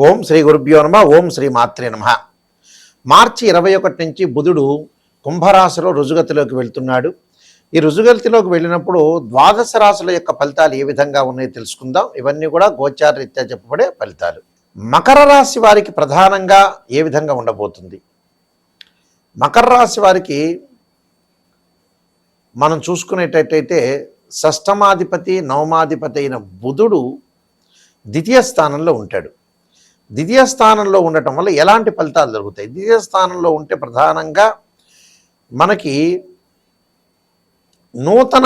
ఓం శ్రీ గురుభ్యో నమః. ఓం శ్రీ మాత్రే నమః. మార్చి 21 నుంచి బుధుడు కుంభరాశిలో రుజుగతిలోకి వెళ్తున్నాడు. ఈ రుజుగతిలోకి వెళ్ళినప్పుడు ద్వాదశ రాశుల యొక్క ఫలితాలు ఏ విధంగా ఉన్నాయో తెలుసుకుందాం. ఇవన్నీ కూడా గోచార రీత్యా చెప్పబడే ఫలితాలు. మకర రాశి వారికి ప్రధానంగా ఏ విధంగా ఉండబోతుంది? మకర రాశి వారికి మనం చూసుకునేటట్టయితే షష్టమాధిపతి నవమాధిపతి అయిన బుధుడు ద్వితీయ స్థానంలో ఉంటాడు. ద్వితీయ స్థానంలో ఉండటం వల్ల ఎలాంటి ఫలితాలు జరుగుతాయి? ద్వితీయ స్థానంలో ఉంటే ప్రధానంగా మనకి నూతన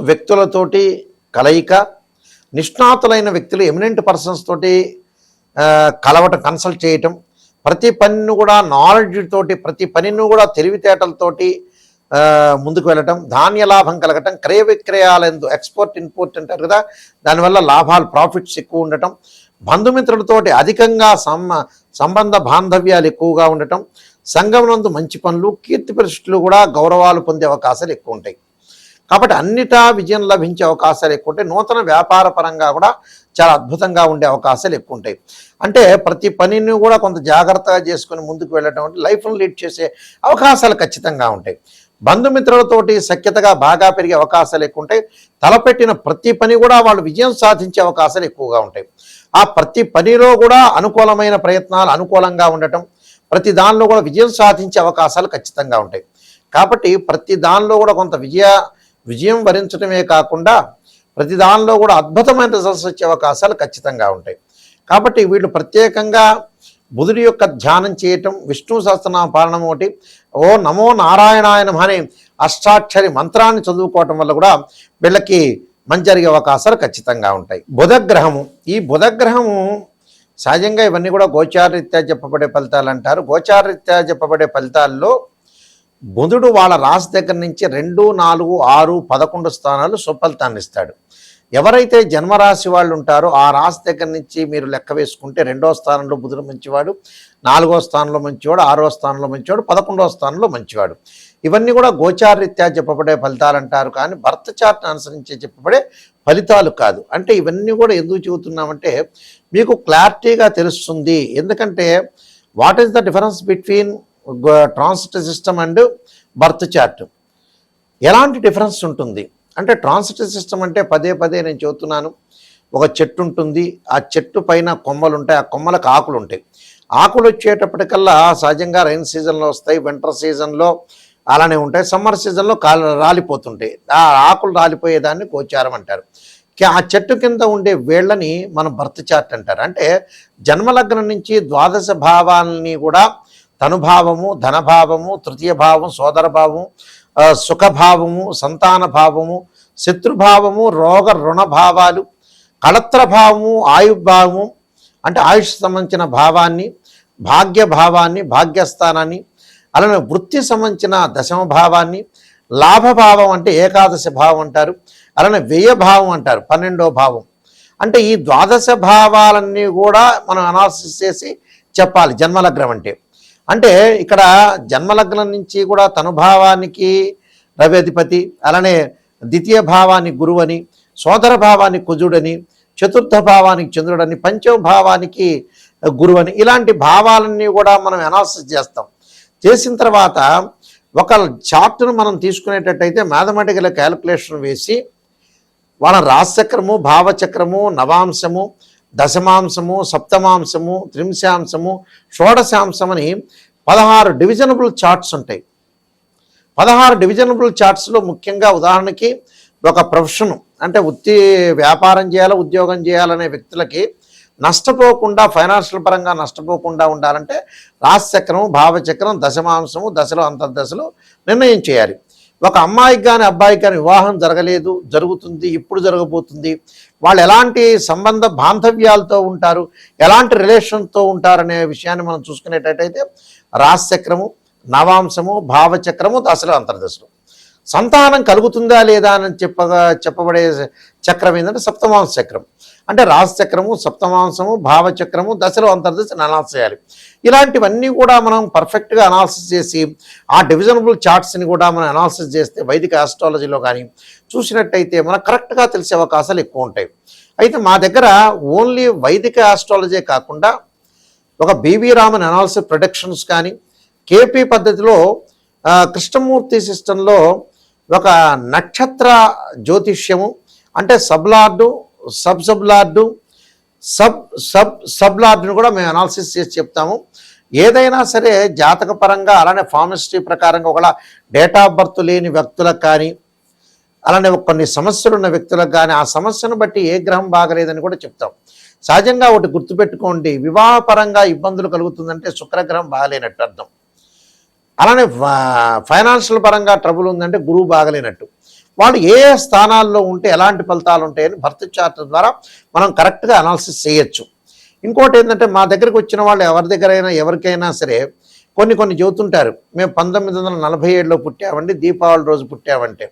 వ్యక్తులతోటి కలయిక, నిష్ణాతులైన వ్యక్తులు ఎమినెంట్ పర్సన్స్ తోటి కలవటం, కన్సల్ట్ చేయటం, ప్రతి పనిని కూడా నాలెడ్జ్ తోటి, ప్రతి పనిని కూడా తెలివితేటలతోటి ముందుకు వెళ్ళటం, ధాన్య లాభం కలగటం, క్రయ విక్రయాలందు ఎక్స్పోర్ట్ ఇంపోర్ట్ అంటారు కదా, దానివల్ల లాభాలు ప్రాఫిట్స్ ఎక్కువ ఉండటం, బంధుమిత్రులతోటి అధికంగా సంబంధ బాంధవ్యాలు ఎక్కువగా ఉండటం, సంఘం నందు మంచి పనులు, కీర్తి ప్రతిష్టలు కూడా గౌరవాలు పొందే అవకాశాలు ఎక్కువ ఉంటాయి. కాబట్టి అన్నిటా విజయం లభించే అవకాశాలు ఎక్కువ ఉంటాయి. నూతన వ్యాపార పరంగా కూడా చాలా అద్భుతంగా ఉండే అవకాశాలు ఎక్కువ ఉంటాయి. అంటే ప్రతి పనిని కూడా కొంత జాగ్రత్తగా చేసుకుని ముందుకు వెళ్ళటం అంటే లైఫ్ను లీడ్ చేసే అవకాశాలు ఖచ్చితంగా ఉంటాయి. బంధుమిత్రులతోటి సఖ్యతగా బాగా పెరిగే అవకాశాలు ఎక్కువ ఉంటాయి. తలపెట్టిన ప్రతి పని కూడా వాళ్ళు విజయం సాధించే అవకాశాలు ఎక్కువగా ఉంటాయి. ఆ ప్రతి పనిలో కూడా అనుకూలమైన ప్రయత్నాలు అనుకూలంగా ఉండటం, ప్రతి దానిలో కూడా విజయం సాధించే అవకాశాలు ఖచ్చితంగా ఉంటాయి. కాబట్టి ప్రతి దానిలో కూడా కొంత విజయం వరించడమే కాకుండా ప్రతి దానిలో కూడా అద్భుతమైన రిజల్ట్స్ వచ్చే అవకాశాలు ఖచ్చితంగా ఉంటాయి. కాబట్టి వీళ్ళు ప్రత్యేకంగా బుధుడి యొక్క ధ్యానం చేయటం, విష్ణు సహస్రనామ పాలనం ఒకటి, ఓ నమో నారాయణాయ నమః అనే అష్టాక్షరి మంత్రాన్ని చదువుకోవటం వల్ల కూడా వీళ్ళకి మంచి జరిగే అవకాశాలు ఖచ్చితంగా ఉంటాయి. బుధగ్రహము, ఈ బుధగ్రహము సహజంగా ఇవన్నీ కూడా గోచారరీత్యా చెప్పబడే ఫలితాలు అంటారు. గోచారరీత్యా చెప్పబడే ఫలితాల్లో బుధుడు వాళ్ళ రాశి దగ్గర నుంచి 2, 4, 6, 11 స్థానాలు సుఫలితాన్ని ఇస్తాడు. ఎవరైతే జన్మరాశి వాళ్ళు ఉంటారో ఆ రాశి దగ్గర నుంచి మీరు లెక్క వేసుకుంటే 2వ స్థానంలో బుధుడు మంచివాడు, 4వ స్థానంలో మంచివాడు, 6వ స్థానంలో మంచివాడు, 11వ స్థానంలో మంచివాడు. ఇవన్నీ కూడా గోచారరీత్యా చెప్పబడే ఫలితాలు అంటారు, కానీ బర్త్ చార్ట్ని అనుసరించి చెప్పబడే ఫలితాలు కాదు. అంటే ఇవన్నీ కూడా ఎందుకు చెబుతున్నామంటే మీకు క్లారిటీగా తెలుస్తుంది. ఎందుకంటే what is the difference between transit system and birth chart? ఎలాంటి డిఫరెన్స్ ఉంటుంది అంటే, ట్రాన్సిట్ సిస్టమ్ అంటే పదే నేను చెబుతున్నాను, ఒక చెట్టు ఉంటుంది, ఆ చెట్టు పైన కొమ్మలు ఉంటాయి, ఆ కొమ్మలకు ఆకులు ఉంటాయి. ఆకులు వచ్చేటప్పటికల్లా సహజంగా రైన్ సీజన్లో వస్తాయి, వింటర్ సీజన్లో అలానే ఉంటాయి, సమ్మర్ సీజన్లో రాలిపోతుంటాయి. ఆ ఆకులు రాలిపోయేదాన్ని గోచారం అంటారు. ఆ చెట్టు కింద ఉండే వేళ్ళని మనం బర్త్ చార్ట్ అంటారు. అంటే జన్మలగ్నం నుంచి ద్వాదశ భావాలని కూడా తనుభావము, ధనభావము, తృతీయ భావం, సోదర భావము, సుఖభావము, సంతాన భావము, శత్రుభావము, రోగ రుణభావాలు, కళత్ర భావము, ఆయుర్భావము అంటే ఆయుష్ సంబంధించిన భావాన్ని, భాగ్యభావాన్ని, భాగ్యస్థానాన్ని, అలానే వృత్తి సంబంధించిన దశమ భావాన్ని, లాభభావం అంటే ఏకాదశి భావం అంటారు, అలానే వ్యయభావం అంటారు 12వ భావం. అంటే ఈ ద్వాదశ భావాలన్నీ కూడా మనం అనాలిసిస్ చేసి చెప్పాలి జన్మలగ్నం అంటే. అంటే ఇక్కడ జన్మలగ్నం నుంచి కూడా తనుభావానికి రవి అధిపతి, అలానే ద్వితీయ భావానికి గురువు అని, సోదర భావానికి కుజుడని, చతుర్థ భావానికి చంద్రుడని, పంచమ భావానికి గురువు అని, ఇలాంటి భావాలన్నీ కూడా మనం అనాలిసిస్ చేస్తాం. చేసిన తర్వాత ఒక చార్ట్ను మనం తీసుకునేటట్టయితే మ్యాథమెటికల్ క్యాలిక్యులేషన్ వేసి వాళ్ళ రాశిచక్రము, భావచక్రము, నవాంశము, దశమాంశము, సప్తమాంశము, త్రింశాంశము, షోడశాంశం అని 16 డివిజనబుల్ చార్ట్స్ ఉంటాయి. 16 డివిజనబుల్ చార్ట్స్లో ముఖ్యంగా ఉదాహరణకి ఒక ప్రొఫెషన్ అంటే వ్యాపారం చేయాలి, ఉద్యోగం చేయాలనే వ్యక్తులకి నష్టపోకుండా, ఫైనాన్షియల్ పరంగా నష్టపోకుండా ఉండాలంటే రాశిచక్రం, భావచక్రం, దశమాంశము, దశలు, అంతర్దశలు నిర్ణయం చేయాలి. ఒక అమ్మాయికి కానీ అబ్బాయికి కానీ వివాహం జరగలేదు, జరుగుతుంది, ఇప్పుడు జరగబోతుంది, వాళ్ళు ఎలాంటి సంబంధ బాంధవ్యాలతో ఉంటారు, ఎలాంటి రిలేషన్తో ఉంటారనే విషయాన్ని మనం చూసుకునేటట్టయితే రాశిచక్రము, నవాంశము, భావచక్రము, దశలు, అంతర్దశలు. సంతానం కలుగుతుందా లేదా అని చెప్పబడే చక్రం ఏంటంటే సప్తమాంశ చక్రం. అంటే రాశిచక్రము, సప్తమాంశము, భావచక్రము, దశలు, అంతర్దశలు అనాలిసిస్ చేయాలి. ఇలాంటివన్నీ కూడా మనం పర్ఫెక్ట్గా అనాలిసిస్ చేసి ఆ డివిజనబుల్ చార్ట్స్ని కూడా మనం అనాలిసిస్ చేస్తే వైదిక ఆస్ట్రాలజీలో కానీ చూసినట్టయితే మనకు కరెక్ట్గా తెలిసే అవకాశాలు ఎక్కువ ఉంటాయి. అయితే మా దగ్గర ఓన్లీ వైదిక ఆస్ట్రాలజీ కాకుండా ఒక బీవీ రామన్ అనాలిసిస్ ప్రొడక్షన్స్ కానీ కేపీ పద్ధతిలో కృష్ణమూర్తి సిస్టంలో ఒక నక్షత్ర జ్యోతిష్యము అంటే సబ్లార్డు సబ్లార్డు సబ్లార్డును కూడా మేము అనాలిసిస్ చేసి చెప్తాము. ఏదైనా సరే జాతక పరంగా అలానే ఫార్మిస్ట్రీ ప్రకారంగా ఒకలా డేట్ ఆఫ్ బర్త్ లేని వ్యక్తులకు కానీ అలానే కొన్ని సమస్యలు ఉన్న వ్యక్తులకు కానీ ఆ సమస్యను బట్టి ఏ గ్రహం బాగలేదని కూడా చెప్తాం. సహజంగా ఒకటి గుర్తుపెట్టుకోండి, వివాహపరంగా ఇబ్బందులు కలుగుతుందంటే శుక్రగ్రహం బాగలేనట్టు అర్థం. అలానే ఫైనాన్షియల్ పరంగా ట్రబుల్ ఉందంటే గురువు బాగలేనట్టు. వాళ్ళు ఏ స్థానాల్లో ఉంటే ఎలాంటి ఫలితాలు ఉంటాయని బర్త్ చార్ట్ ద్వారా మనం కరెక్ట్గా అనాలిసిస్ చేయొచ్చు. ఇంకోటి ఏంటంటే మా దగ్గరికి వచ్చిన వాళ్ళు ఎవరికైనా సరే కొన్ని చెబుతుంటారు, మేము 1947లో పుట్టామండి, దీపావళి రోజు పుట్టామంటే.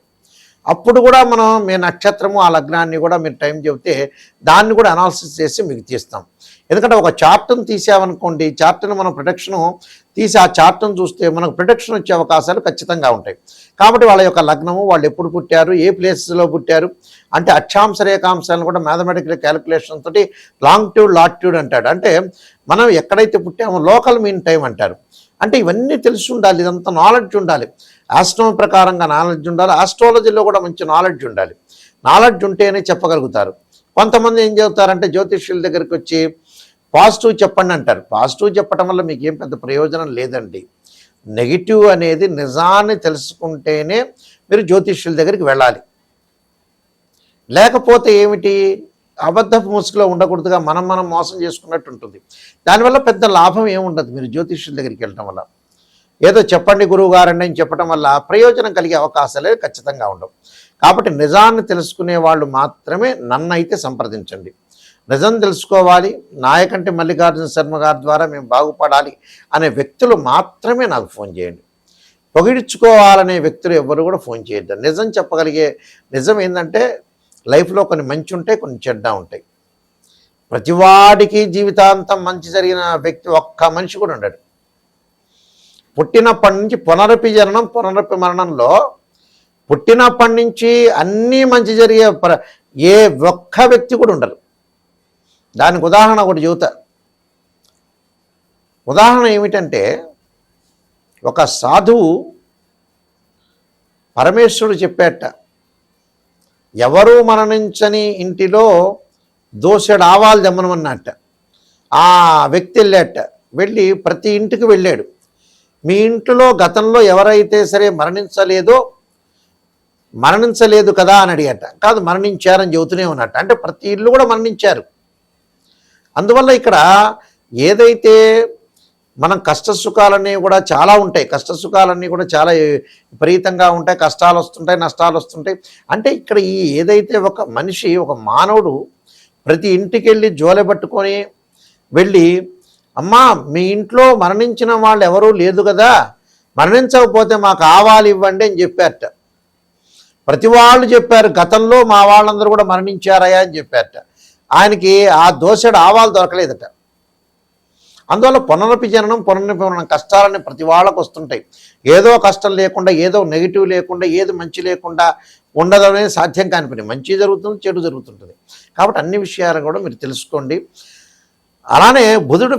అప్పుడు కూడా మనం మీ నక్షత్రము ఆ లగ్నాన్ని కూడా మీరు టైం చెబితే దాన్ని కూడా అనాలిసిస్ చేసి మీకు తీస్తాం. ఎందుకంటే ఒక చార్ట్ను తీసామనుకోండి, చార్ట్ను మనం ప్రొటెక్షను తీసి ఆ చార్ట్ను చూస్తే మనకు ప్రొటెక్షన్ వచ్చే అవకాశాలు ఖచ్చితంగా ఉంటాయి. కాబట్టి వాళ్ళ యొక్క లగ్నము, వాళ్ళు ఎప్పుడు పుట్టారు, ఏ ప్లేసెస్లో పుట్టారు అంటే అక్షాంశ రేఖాంశాలను కూడా మ్యాథమెటికల్ క్యాలిక్యులేషన్ తోటి లాంగిట్యూడ్ లాటిట్యూడ్ అంటాడు. అంటే మనం ఎక్కడైతే పుట్టామో లోకల్ మీన్ టైం అంటారు. అంటే ఇవన్నీ తెలిసి ఉండాలి, ఇదంతా నాలెడ్జ్ ఉండాలి. ఆస్ట్రోనమీ ప్రకారంగా నాలెడ్జ్ ఉండాలి, ఆస్ట్రాలజీలో కూడా మంచి నాలెడ్జ్ ఉండాలి. నాలెడ్జ్ ఉంటేనే చెప్పగలుగుతారు. కొంతమంది ఏం చెబుతారంటే జ్యోతిష్యుల దగ్గరికి వచ్చి పాజిటివ్ చెప్పండి అంటారు. పాజిటివ్ చెప్పడం వల్ల మీకు ఏం పెద్ద ప్రయోజనం లేదండి. నెగిటివ్ అనేది నిజాన్ని తెలుసుకుంటేనే మీరు జ్యోతిష్యుల దగ్గరికి వెళ్ళాలి. లేకపోతే ఏమిటి, అబద్ధపు ముసుగులో ఉండకూడదుగా మనం మోసం చేసుకున్నట్టు ఉంటుంది. దానివల్ల పెద్ద లాభం ఏముండదు మీరు జ్యోతిష్యుల దగ్గరికి వెళ్ళటం వల్ల. ఏదో చెప్పండి గురువు గారండి అని చెప్పడం వల్ల ప్రయోజనం కలిగే అవకాశాలే ఖచ్చితంగా ఉండవు. కాబట్టి నిజాన్ని తెలుసుకునే వాళ్ళు మాత్రమే నన్నైతే సంప్రదించండి. నిజం తెలుసుకోవాలి, నాయకంటి మల్లికార్జున శర్మ గారి ద్వారా మేము బాగుపడాలి అనే వ్యక్తులు మాత్రమే నాకు ఫోన్ చేయండి. పొగిడించుకోవాలనే వ్యక్తులు ఎవరు కూడా ఫోన్ చేయొద్దు. నిజం చెప్పగలిగే నిజం ఏంటంటే లైఫ్లో కొన్ని మంచి ఉంటాయి, కొన్ని చెడ్డ ఉంటాయి. ప్రతివాడికి జీవితాంతం మంచి జరిగిన వ్యక్తి ఒక్క మనిషి కూడా ఉండడు. పుట్టినప్పటి నుంచి పునరపి జననం పునరపి మరణంలో పుట్టినప్పటి నుంచి అన్నీ మంచి జరిగే ఏ ఒక్క వ్యక్తి కూడా ఉండరు. దానికి ఉదాహరణ ఒకటి చెబుతా. ఉదాహరణ ఏమిటంటే ఒక సాధువు పరమేశ్వరుడు చెప్పేట, ఎవరూ మరణించని ఇంటిలో దోసెడు ఆవాలు దమ్మనమన్నట్ట. ఆ వ్యక్తి వెళ్ళాట, వెళ్ళి ప్రతి ఇంటికి వెళ్ళాడు. మీ ఇంట్లో గతంలో ఎవరైతే సరే మరణించలేదు కదా అని అడిగట. కాదు, మరణించారని చెబుతూనే ఉన్నట్ట. అంటే ప్రతి ఇల్లు కూడా మరణించారు. అందువల్ల ఇక్కడ ఏదైతే మనం కష్టసుఖాలన్నీ కూడా చాలా ఉంటాయి, కష్టసుఖాలన్నీ కూడా చాలా విపరీతంగా ఉంటాయి, కష్టాలు వస్తుంటాయి, నష్టాలు వస్తుంటాయి. అంటే ఇక్కడ ఏదైతే ఒక మనిషి, ఒక మానవుడు ప్రతి ఇంటికి వెళ్ళి జోలె పట్టుకొని వెళ్ళి, అమ్మా మీ ఇంట్లో మరణించిన వాళ్ళు ఎవరూ లేదు కదా, మరణించకపోతే మాకు ఆవాలు ఇవ్వండి అని చెప్పారట. ప్రతి వాళ్ళు చెప్పారు, గతంలో మా వాళ్ళందరూ కూడా మరణించారయా అని చెప్పారట. ఆయనకి ఆ దోసెడు ఆవాలు దొరకలేదట. అందువల్ల పునరపి జననం కష్టాలని ప్రతి వాళ్ళకు వస్తుంటాయి. ఏదో కష్టం లేకుండా, ఏదో నెగిటివ్ లేకుండా, ఏది మంచి లేకుండా ఉండదు అనేది సాధ్యం కాని పని. మంచి జరుగుతుంది, చెడు జరుగుతుంటుంది. కాబట్టి అన్ని విషయాలు కూడా మీరు తెలుసుకోండి. అలానే బుధుడు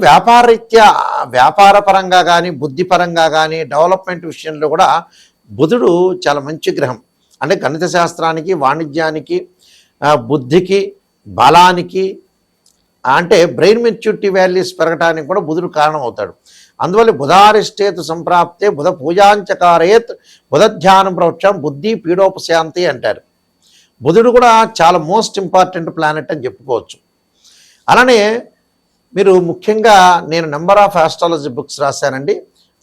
వ్యాపార పరంగా కానీ, బుద్ధిపరంగా కానీ, డెవలప్మెంట్ విషయంలో కూడా బుధుడు చాలా మంచి గ్రహం. అంటే గణిత శాస్త్రానికి, వాణిజ్యానికి, బుద్ధికి, బలానికి, అంటే బ్రెయిన్ మెచ్యూరిటీ వాల్యూస్ పెరగడానికి కూడా బుధుడు కారణం అవుతాడు. అందువల్ల బుధారిష్టేతు సంప్రాప్తే బుధ పూజాంచకారేత్ బుధ ధ్యానం ప్రవక్షం బుద్ధి పీడోపశాంతి అంటారు. బుధుడు కూడా చాలా మోస్ట్ ఇంపార్టెంట్ ప్లానెట్ అని చెప్పుకోవచ్చు. అలానే మీరు ముఖ్యంగా నేను నెంబర్ ఆఫ్ ఆస్ట్రాలజీ బుక్స్ రాశానండి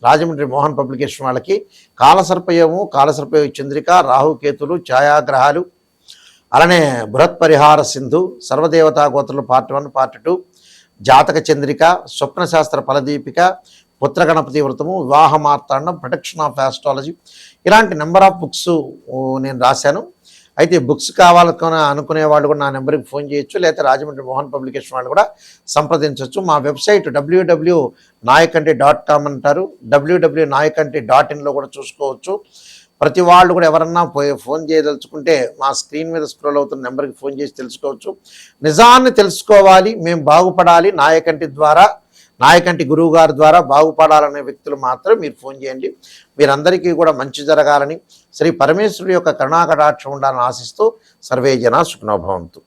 రాజమండ్రి మోహన్ పబ్లికేషన్ వాళ్ళకి. కాలసర్పయోగము, కాలసర్పయోగ చంద్రిక, రాహుకేతులు, ఛాయాగ్రహాలు, అలానే Bruhat Parihara Sindhu, Sarvadevata Gotrulu part 1 part 2, Jataka Chandrika, Swapnashastra Phaladeepika, Putraganapati Vratamu, Vivaha Marthandam, protection of astrology, ఇలాంటి నెంబర్ ఆఫ్ బుక్స్ నేను రాశాను. అయితే బుక్స్ అనుకునే వాళ్ళు కూడా నా నెంబర్కి ఫోన్ చేయొచ్చు, లేకపోతే రాజమండ్రి మోహన్ పబ్లికేషన్ వాళ్ళు కూడా సంప్రదించవచ్చు. మా వెబ్సైట్ www.nayakanti.com అంటారు, www.nayakanti.in కూడా చూసుకోవచ్చు. ప్రతి వాళ్ళు కూడా ఎవరన్నా ఫోన్ చేయదలుచుకుంటే మా స్క్రీన్ మీద స్క్రోల్ అవుతున్న నెంబర్కి ఫోన్ చేసి తెలుసుకోవచ్చు. నిజాన్ని తెలుసుకోవాలి, మేము బాగుపడాలి నాయకంటి ద్వారా. నాయకంటి గురువు గారి ద్వారా బాగుపడాలనే వ్యక్తులు మాత్రం మీరు ఫోన్ చేయండి. మీరందరికీ కూడా మంచి జరగాలని శ్రీ పరమేశ్వరుడి యొక్క కరుణాకటాక్షం ఉండాలని ఆశిస్తూ సర్వే జనా సుఖినో భవంతు.